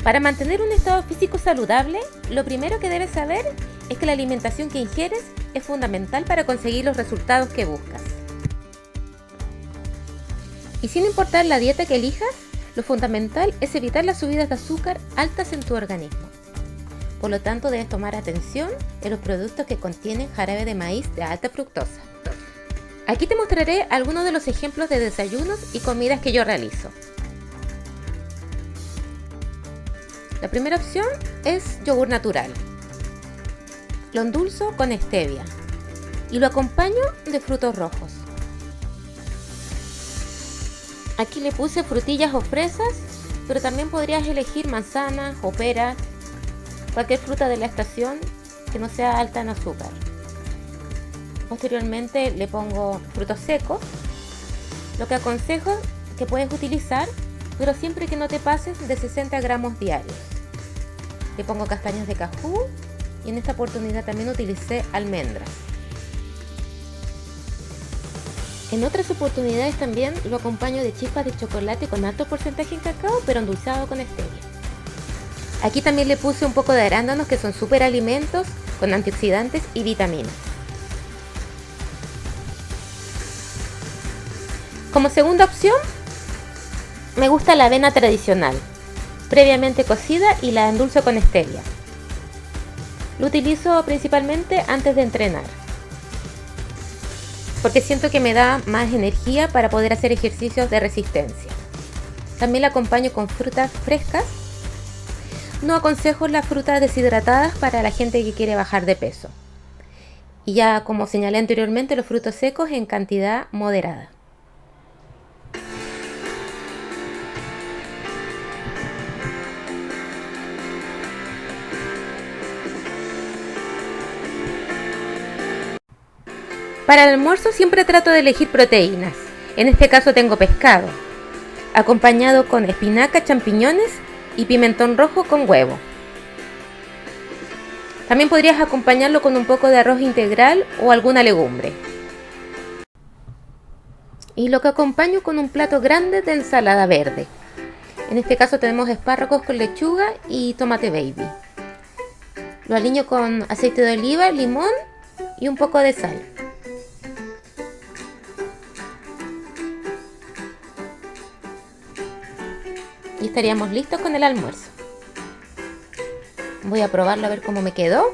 Para mantener un estado físico saludable, lo primero que debes saber es que la alimentación que ingieres es fundamental para conseguir los resultados que buscas. Y sin importar la dieta que elijas, lo fundamental es evitar las subidas de azúcar altas en tu organismo. Por lo tanto, debes tomar atención en los productos que contienen jarabe de maíz de alta fructosa. Aquí te mostraré algunos de los ejemplos de desayunos y comidas que yo realizo. La primera opción es yogur natural. Lo endulzo con stevia y lo acompaño de frutos rojos. Aquí le puse frutillas o fresas, pero también podrías elegir manzanas o peras, cualquier fruta de la estación que no sea alta en azúcar. Posteriormente le pongo frutos secos, lo que aconsejo que puedes utilizar, pero siempre que no te pases de 60 gramos diarios. Le pongo castañas de cajú y en esta oportunidad también utilicé almendras. En otras oportunidades también lo acompaño de chispas de chocolate con alto porcentaje en cacao, pero endulzado con stevia. Aquí también le puse un poco de arándanos, que son superalimentos con antioxidantes y vitaminas. Como segunda opción, me gusta la avena tradicional, previamente cocida, y la endulzo con stevia. Lo utilizo principalmente antes de entrenar, porque siento que me da más energía para poder hacer ejercicios de resistencia. También la acompaño con frutas frescas. No aconsejo las frutas deshidratadas para la gente que quiere bajar de peso. Y ya, como señalé anteriormente, los frutos secos en cantidad moderada. Para el almuerzo siempre trato de elegir proteínas. En este caso tengo pescado, acompañado con espinaca, champiñones y pimentón rojo con huevo. También podrías acompañarlo con un poco de arroz integral o alguna legumbre. Y lo que acompaño con un plato grande de ensalada verde. En este caso tenemos espárragos con lechuga y tomate baby. Lo aliño con aceite de oliva, limón y un poco de sal. Y estaríamos listos con el almuerzo. Voy a probarlo a ver cómo me quedó.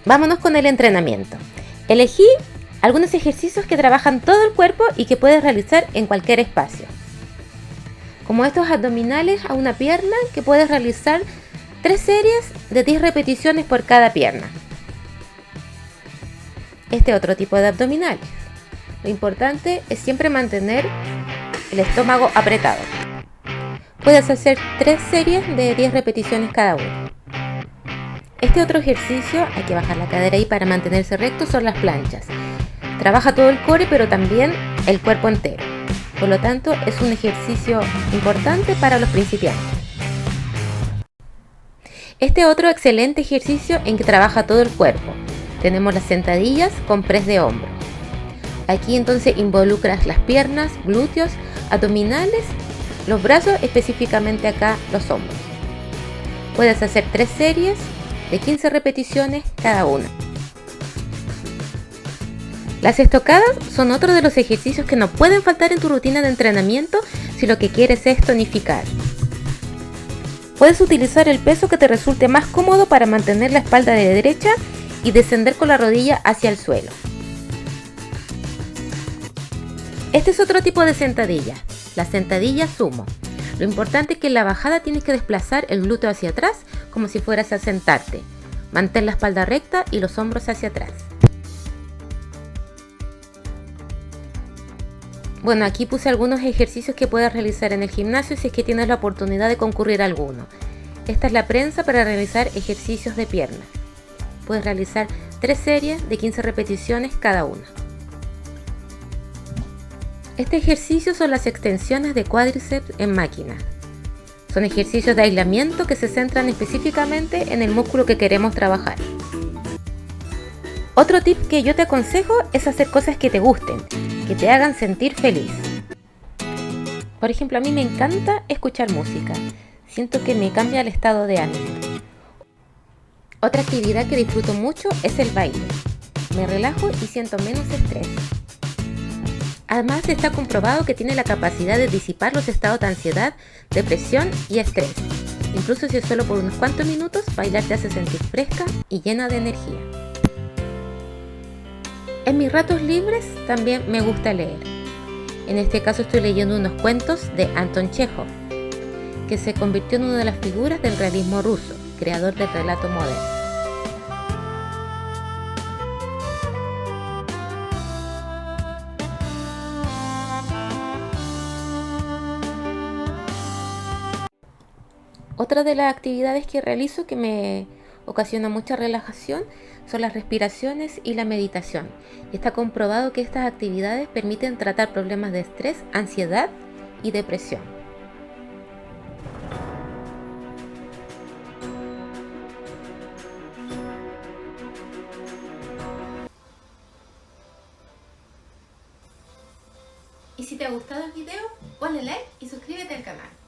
Vámonos con el entrenamiento. Elegí algunos ejercicios que trabajan todo el cuerpo y que puedes realizar en cualquier espacio. Como estos abdominales a una pierna, que puedes realizar 3 series de 10 repeticiones por cada pierna. Este otro tipo de abdominales. Lo importante es siempre mantener el estómago apretado. Puedes hacer 3 series de 10 repeticiones cada uno. Este otro ejercicio, hay que bajar la cadera ahí para mantenerse recto, son las planchas. Trabaja todo el core, pero también el cuerpo entero. Por lo tanto, es un ejercicio importante para los principiantes. Este otro excelente ejercicio en que trabaja todo el cuerpo. Tenemos las sentadillas con press de hombro. Aquí entonces involucras las piernas, glúteos, abdominales, los brazos, específicamente acá los hombros. Puedes hacer 3 series de 15 repeticiones cada una. Las estocadas son otro de los ejercicios que no pueden faltar en tu rutina de entrenamiento si lo que quieres es tonificar. Puedes utilizar el peso que te resulte más cómodo para mantener la espalda de derecha y descender con la rodilla hacia el suelo. Este es otro tipo de sentadilla, la sentadilla sumo. Lo importante es que en la bajada tienes que desplazar el glúteo hacia atrás como si fueras a sentarte. Mantén la espalda recta y los hombros hacia atrás. Bueno, aquí puse algunos ejercicios que puedes realizar en el gimnasio si es que tienes la oportunidad de concurrir a alguno. Esta es la prensa para realizar ejercicios de piernas. Puedes realizar 3 series de 15 repeticiones cada una. Este ejercicio son las extensiones de cuádriceps en máquina. Son ejercicios de aislamiento que se centran específicamente en el músculo que queremos trabajar. Otro tip que yo te aconsejo es hacer cosas que te gusten, que te hagan sentir feliz. Por ejemplo, a mí me encanta escuchar música. Siento que me cambia el estado de ánimo. Otra actividad que disfruto mucho es el baile. Me relajo y siento menos estrés. Además, está comprobado que tiene la capacidad de disipar los estados de ansiedad, depresión y estrés. Incluso si es solo por unos cuantos minutos, bailar te hace sentir fresca y llena de energía. En mis ratos libres también me gusta leer. En este caso estoy leyendo unos cuentos de Anton Chejov, que se convirtió en una de las figuras del realismo ruso, creador del relato moderno. Otra de las actividades que realizo que me ocasiona mucha relajación son las respiraciones y la meditación. Y está comprobado que estas actividades permiten tratar problemas de estrés, ansiedad y depresión. Y si te ha gustado el video, ponle like y suscríbete al canal.